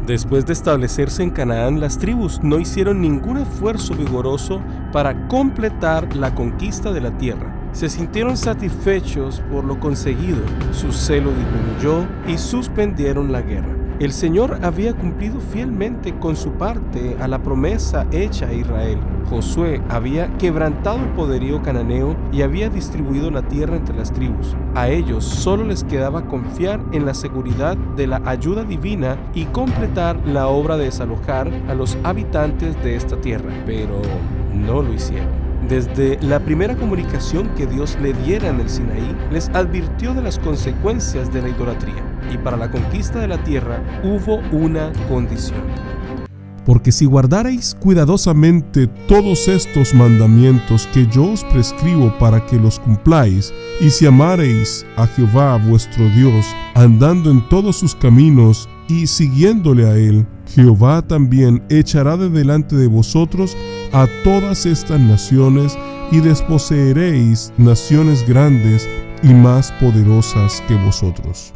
Después de establecerse en Canaán, las tribus no hicieron ningún esfuerzo vigoroso para completar la conquista de la tierra. Se sintieron satisfechos por lo conseguido, su celo disminuyó y suspendieron la guerra. El Señor había cumplido fielmente con su parte a la promesa hecha a Israel. Josué había quebrantado el poderío cananeo y había distribuido la tierra entre las tribus. A ellos solo les quedaba confiar en la seguridad de la ayuda divina y completar la obra de desalojar a los habitantes de esta tierra, pero no lo hicieron. Desde la primera comunicación que Dios le diera en el Sinaí, les advirtió de las consecuencias de la idolatría, y para la conquista de la tierra hubo una condición. Porque si guardareis cuidadosamente todos estos mandamientos que yo os prescribo para que los cumpláis, y si amareis a Jehová vuestro Dios, andando en todos sus caminos y siguiéndole a él, Jehová también echará de delante de vosotros a todas estas naciones, y desposeeréis naciones grandes y más poderosas que vosotros.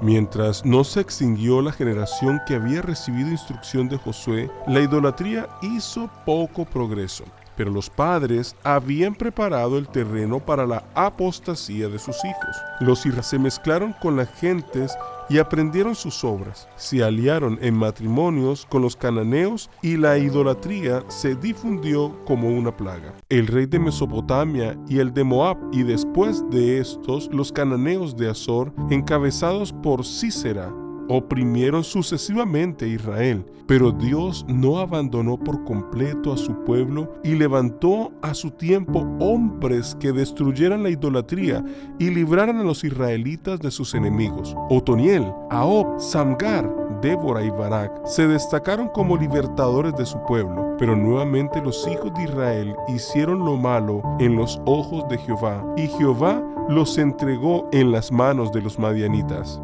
Mientras no se extinguió la generación que había recibido instrucción de Josué, la idolatría hizo poco progreso. Pero los padres habían preparado el terreno para la apostasía de sus hijos. Los israelitas se mezclaron con las gentes y aprendieron sus obras. Se aliaron en matrimonios con los cananeos y la idolatría se difundió como una plaga. El rey de Mesopotamia y el de Moab, y después de estos los cananeos de Azor, encabezados por Sísera, oprimieron sucesivamente a Israel, pero Dios no abandonó por completo a su pueblo y levantó a su tiempo hombres que destruyeran la idolatría y libraran a los israelitas de sus enemigos. Otoniel, Ahop, Samgar, Débora y Barak se destacaron como libertadores de su pueblo, pero nuevamente los hijos de Israel hicieron lo malo en los ojos de Jehová, y Jehová los entregó en las manos de los madianitas.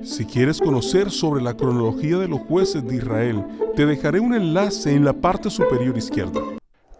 Si quieres conocer sobre la cronología de los jueces de Israel, te dejaré un enlace en la parte superior izquierda.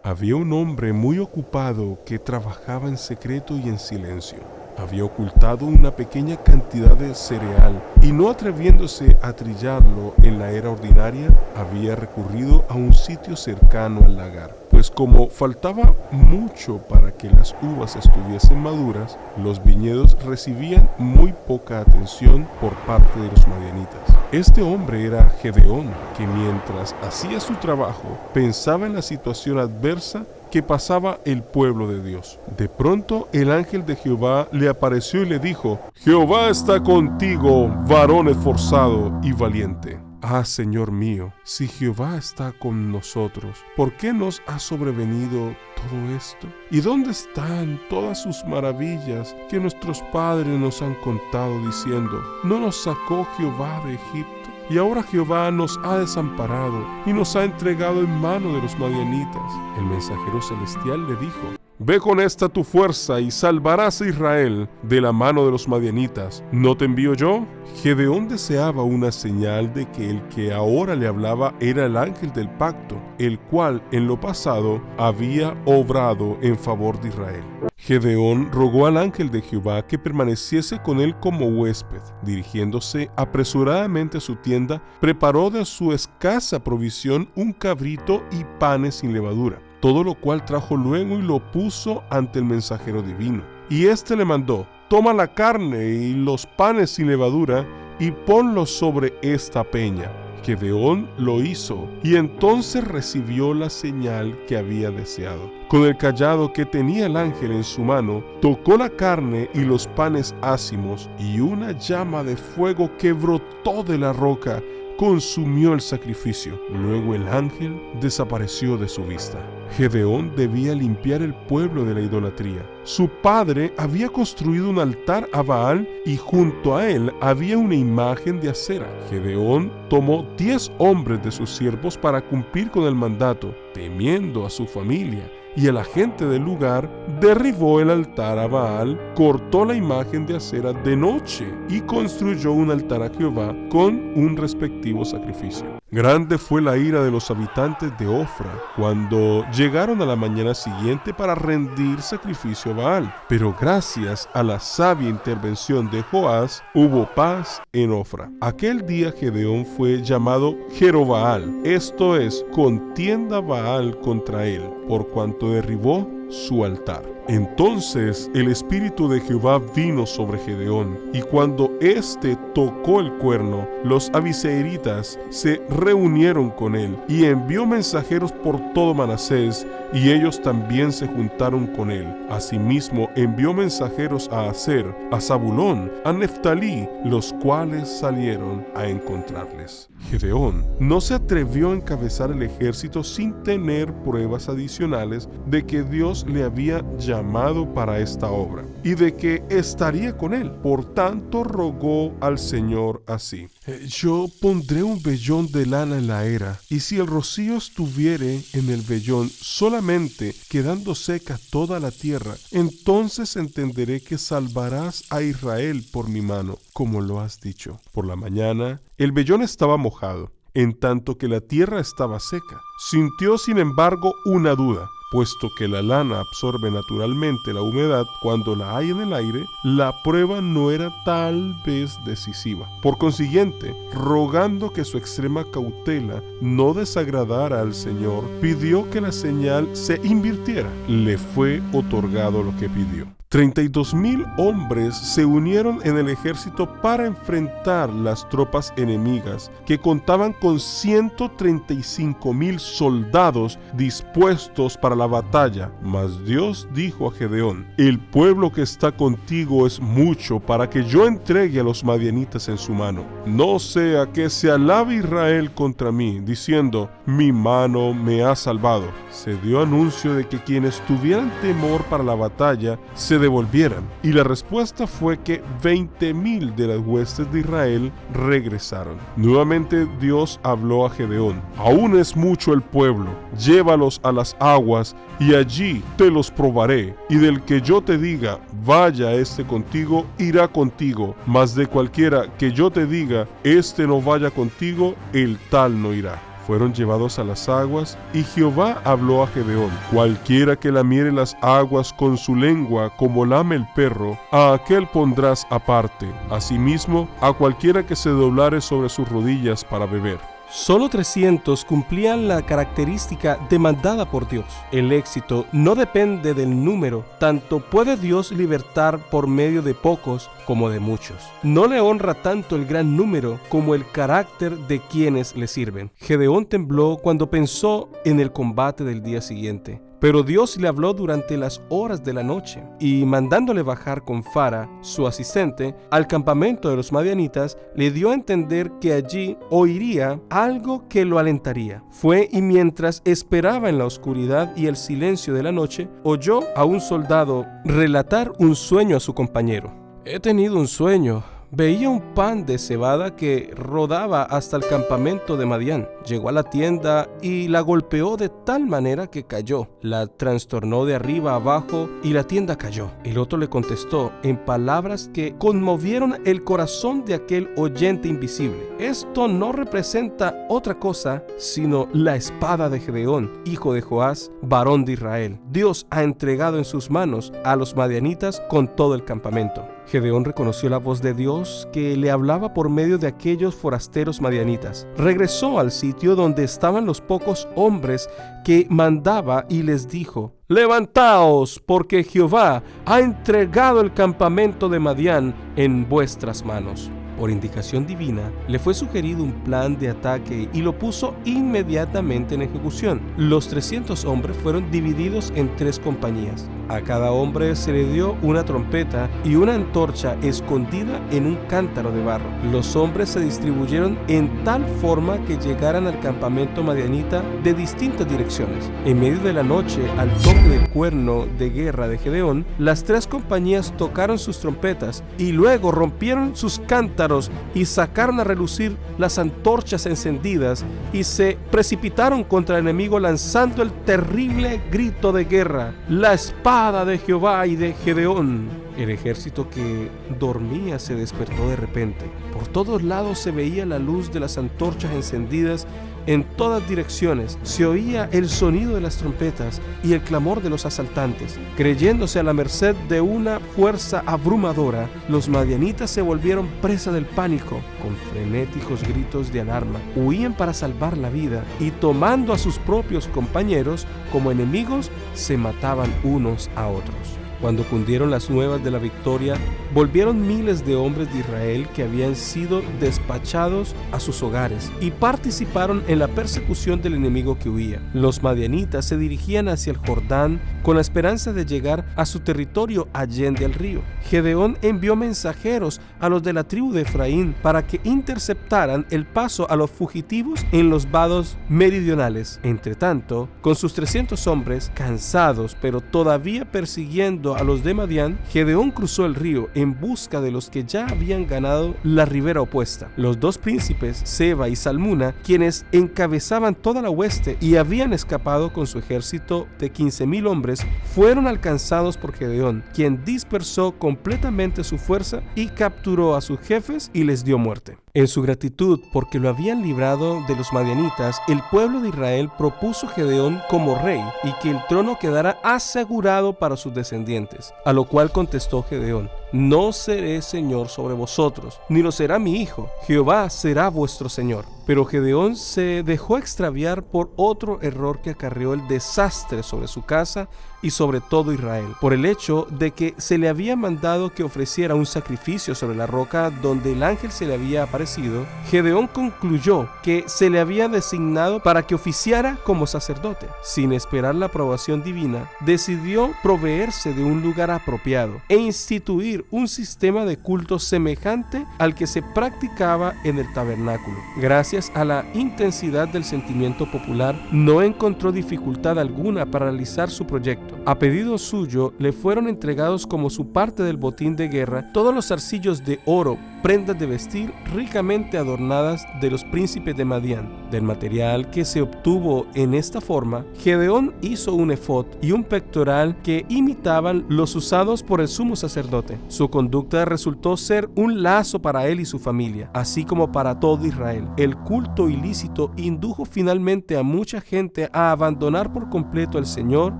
Había un hombre muy ocupado que trabajaba en secreto y en silencio. Había ocultado una pequeña cantidad de cereal y, no atreviéndose a trillarlo en la era ordinaria, había recurrido a un sitio cercano al lagar. Pues como faltaba mucho para que las uvas estuviesen maduras, los viñedos recibían muy poca atención por parte de los madianitas. Este hombre era Gedeón, que mientras hacía su trabajo, pensaba en la situación adversa que pasaba el pueblo de Dios. De pronto el ángel de Jehová le apareció y le dijo: Jehová está contigo, varón esforzado y valiente. Ah, Señor mío, si Jehová está con nosotros, ¿por qué nos ha sobrevenido todo esto? ¿Y dónde están todas sus maravillas que nuestros padres nos han contado diciendo: no nos sacó Jehová de Egipto? Y ahora Jehová nos ha desamparado y nos ha entregado en mano de los madianitas. El mensajero celestial le dijo: Ve con esta tu fuerza y salvarás a Israel de la mano de los madianitas. ¿No te envío yo? Gedeón deseaba una señal de que el que ahora le hablaba era el ángel del pacto, el cual en lo pasado había obrado en favor de Israel. Gedeón rogó al ángel de Jehová que permaneciese con él como huésped. Dirigiéndose apresuradamente a su tienda, preparó de su escasa provisión un cabrito y panes sin levadura, todo lo cual trajo luego y lo puso ante el mensajero divino. Y éste le mandó: toma la carne y los panes sin levadura y ponlos sobre esta peña. Gedeón lo hizo, y entonces recibió la señal que había deseado. Con el cayado que tenía el ángel en su mano, tocó la carne y los panes ácimos, y una llama de fuego que brotó de la roca consumió el sacrificio. Luego el ángel desapareció de su vista. Gedeón debía limpiar el pueblo de la idolatría. Su padre había construido un altar a Baal y junto a él había una imagen de Acera. Gedeón tomó 10 hombres de sus siervos para cumplir con el mandato. Temiendo a su familia y a la gente del lugar, derribó el altar a Baal, cortó la imagen de Acera de noche y construyó un altar a Jehová con un respectivo sacrificio. Grande fue la ira de los habitantes de Ofra cuando llegaron a la mañana siguiente para rendir sacrificio a Baal. Pero gracias a la sabia intervención de Joás, hubo paz en Ofra. Aquel día Gedeón fue llamado Jerobaal, esto es, contienda Baal contra él, por cuanto derribó su altar. Entonces el espíritu de Jehová vino sobre Gedeón, y cuando éste tocó el cuerno, los abiseeritas se reunieron con él, y envió mensajeros por todo Manasés, y ellos también se juntaron con él. Asimismo envió mensajeros a Aser, a Zabulón, a Neftalí, los cuales salieron a encontrarles. Gedeón no se atrevió a encabezar el ejército sin tener pruebas adicionales de que Dios le había llamado para esta obra y de que estaría con él. Por tanto rogó al Señor así: yo pondré un vellón de lana en la era, y si el rocío estuviere en el vellón solamente, quedando seca toda la tierra, entonces entenderé que salvarás a Israel por mi mano, como lo has dicho. Por la mañana el vellón estaba mojado, en tanto que la tierra estaba seca. Sintió sin embargo una duda. Puesto que la lana absorbe naturalmente la humedad cuando la hay en el aire, la prueba no era tal vez decisiva. Por consiguiente, rogando que su extrema cautela no desagradara al Señor, pidió que la señal se invirtiera. Le fue otorgado lo que pidió. 32,000 hombres se unieron en el ejército para enfrentar las tropas enemigas, que contaban con 135,000 soldados dispuestos para la batalla. Mas Dios dijo a Gedeón: el pueblo que está contigo es mucho para que yo entregue a los madianitas en su mano. No sea que se alabe Israel contra mí, diciendo: mi mano me ha salvado. Se dio anuncio de que quienes tuvieran temor para la batalla se devolvieran, y la respuesta fue que 20,000 de las huestes de Israel regresaron. Nuevamente Dios habló a Gedeón: aún es mucho el pueblo, llévalos a las aguas, y allí te los probaré, y del que yo te diga, vaya este contigo, irá contigo, mas de cualquiera que yo te diga, este no vaya contigo, el tal no irá. Fueron llevados a las aguas, y Jehová habló a Gedeón: cualquiera que lamiere las aguas con su lengua como lame el perro, a aquel pondrás aparte. Asimismo, a cualquiera que se doblare sobre sus rodillas para beber. Solo 300 cumplían la característica demandada por Dios. El éxito no depende del número, tanto puede Dios libertar por medio de pocos como de muchos. No le honra tanto el gran número como el carácter de quienes le sirven. Gedeón tembló cuando pensó en el combate del día siguiente. Pero Dios le habló durante las horas de la noche, y mandándole bajar con Fara, su asistente, al campamento de los madianitas, le dio a entender que allí oiría algo que lo alentaría. Fue, y mientras esperaba en la oscuridad y el silencio de la noche, oyó a un soldado relatar un sueño a su compañero. He tenido un sueño. Veía un pan de cebada que rodaba hasta el campamento de Madián. Llegó a la tienda y la golpeó de tal manera que cayó. La trastornó de arriba a abajo y la tienda cayó. El otro le contestó en palabras que conmovieron el corazón de aquel oyente invisible: esto no representa otra cosa sino la espada de Gedeón, hijo de Joás, varón de Israel. Dios ha entregado en sus manos a los madianitas con todo el campamento. Gedeón reconoció la voz de Dios que le hablaba por medio de aquellos forasteros madianitas. Regresó al sitio donde estaban los pocos hombres que mandaba y les dijo: levantaos, porque Jehová ha entregado el campamento de Madián en vuestras manos. Por indicación divina, le fue sugerido un plan de ataque y lo puso inmediatamente en ejecución. Los 300 hombres fueron divididos en 3 compañías. A cada hombre se le dio una trompeta y una antorcha escondida en un cántaro de barro. Los hombres se distribuyeron en tal forma que llegaran al campamento madianita de distintas direcciones. En medio de la noche, al toque del cuerno de guerra de Gedeón, las 3 compañías tocaron sus trompetas y luego rompieron sus cántaros y sacaron a relucir las antorchas encendidas y se precipitaron contra el enemigo lanzando el terrible grito de guerra: la espada de Jehová y de Gedeón. El ejército que dormía se despertó de repente. Por todos lados se veía la luz de las antorchas encendidas en todas direcciones. Se oía el sonido de las trompetas y el clamor de los asaltantes. Creyéndose a la merced de una fuerza abrumadora, los madianitas se volvieron presa del pánico. Con frenéticos gritos de alarma, huían para salvar la vida y, tomando a sus propios compañeros como enemigos, se mataban unos a otros. Cuando cundieron las nuevas de la victoria, volvieron miles de hombres de Israel que habían sido despachados a sus hogares y participaron en la persecución del enemigo que huía. Los madianitas se dirigían hacia el Jordán con la esperanza de llegar a su territorio allende el río. Gedeón envió mensajeros a los de la tribu de Efraín para que interceptaran el paso a los fugitivos en los vados meridionales. Entretanto, con sus 300 hombres, cansados pero todavía persiguiendo a los de Madián, Gedeón cruzó el río en busca de los que ya habían ganado la ribera opuesta. Los dos príncipes, Seba y Salmuna, quienes encabezaban toda la hueste y habían escapado con su ejército de 15,000 hombres, fueron alcanzados por Gedeón, quien dispersó completamente su fuerza y capturó a sus jefes y les dio muerte. En su gratitud porque lo habían librado de los madianitas, el pueblo de Israel propuso a Gedeón como rey y que el trono quedara asegurado para sus descendientes. A lo cual contestó Gedeón: no seré señor sobre vosotros, ni lo será mi hijo. Jehová será vuestro señor. Pero Gedeón se dejó extraviar por otro error que acarreó el desastre sobre su casa y sobre todo Israel, por el hecho de que se le había mandado que ofreciera un sacrificio sobre la roca donde el ángel se le había aparecido. Gedeón concluyó que se le había designado para que oficiara como sacerdote. Sin esperar la aprobación divina, decidió proveerse de un lugar apropiado e instituir un sistema de culto semejante al que se practicaba en el tabernáculo. Gracias a la intensidad del sentimiento popular, no encontró dificultad alguna para realizar su proyecto. A pedido suyo, le fueron entregados como su parte del botín de guerra todos los zarcillos de oro, prendas de vestir ricamente adornadas de los príncipes de Madián. Del material que se obtuvo en esta forma, Gedeón hizo un efod y un pectoral que imitaban los usados por el sumo sacerdote. Su conducta resultó ser un lazo para él y su familia, así como para todo Israel. El culto ilícito indujo finalmente a mucha gente a abandonar por completo al Señor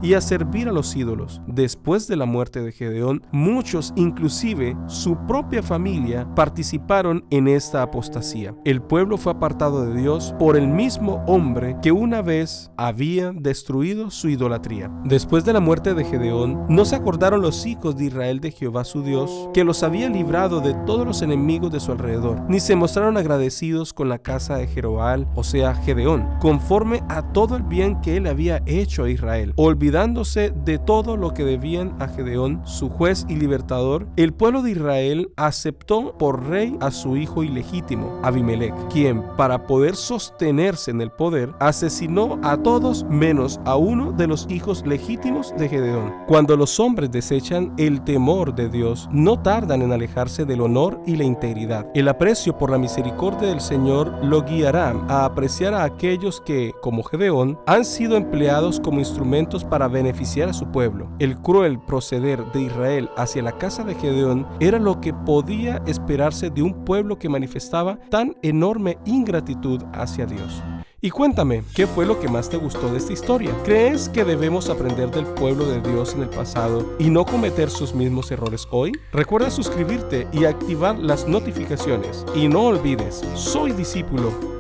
y a servir a los ídolos. Después de la muerte de Gedeón, muchos, inclusive su propia familia, participaron en esta apostasía. El pueblo fue apartado de Dios por el mismo hombre que una vez había destruido su idolatría. Después de la muerte de Gedeón, no se acordaron los hijos de Israel de Jehová su Dios, que los había librado de todos los enemigos de su alrededor, ni se mostraron agradecidos con la casa de Jeroboam, o sea, Gedeón, conforme a todo el bien que él había hecho a Israel. Olvidándose de todo lo que debían a Gedeón, su juez y libertador, el pueblo de Israel aceptó por rey a su hijo ilegítimo, Abimelech, quien, para poder sostenerse en el poder, asesinó a todos menos a uno de los hijos legítimos de Gedeón. Cuando los hombres desechan el temor de Dios, no tardan en alejarse del honor y la integridad. El aprecio por la misericordia del Señor lo guiará a apreciar a aquellos que, como Gedeón, han sido empleados como instrumentos para beneficiar a su pueblo. El cruel proceder de Israel hacia la casa de Gedeón era lo que podía esperarse de un pueblo que manifestaba tan enorme ingratitud hacia Dios. Y cuéntame, ¿qué fue lo que más te gustó de esta historia? ¿Crees que debemos aprender del pueblo de Dios en el pasado y no cometer sus mismos errores hoy? Recuerda suscribirte y activar las notificaciones. Y no olvides, soy discípulo